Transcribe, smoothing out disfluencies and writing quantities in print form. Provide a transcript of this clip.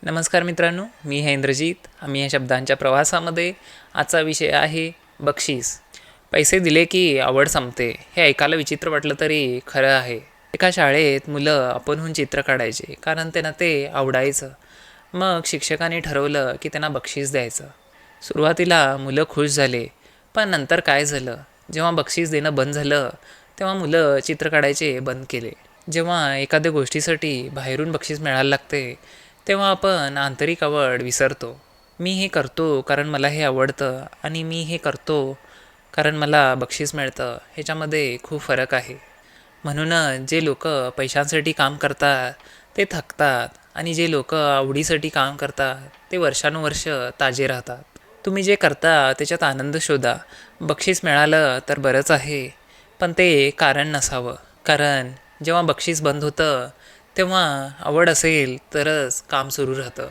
नमस्कार मित्रांनो, मी आहे इंद्रजीत. आम्ही या शब्दांच्या प्रवासामध्ये. आजचा विषय आहे बक्षीस. पैसे दिले की आवड संपते. हे ऐकायला विचित्र वाटलं तरी खरं आहे. एका शाळेत मुलं आपणहून चित्र काढायचे कारण त्यांना ते आवडायचं. मग शिक्षकांनी ठरवलं की त्यांना बक्षीस द्यायचं. सुरुवातीला मुलं खुश झाले, पण नंतर काय झालं? जेव्हा बक्षीस देणं बंद झालं तेव्हा मुलं चित्र काढायचे बंद केले. जेव्हा एखाद्या गोष्टीसाठी बाहेरून बक्षीस मिळायला लागते तेव्हा आपण आंतरिक आवड विसरतो. मी हे करतो कारण मला हे आवडतं आणि मी हे करतो कारण मला बक्षीस मिळतं, ह्याच्यामध्ये खूप फरक आहे. म्हणूनच जे लोक पैशांसाठी काम करतात ते थकतात आणि जे लोक आवडीसाठी काम करतात ते वर्षानुवर्ष ताजे राहतात. तुम्ही जे करता त्याच्यात आनंद शोधा. बक्षीस मिळालं तर बरंच आहे, पण ते कारण नसावं. कारण जेव्हा बक्षीस बंद होतं तेव्हा आवड असेल तरच काम सुरू राहतं.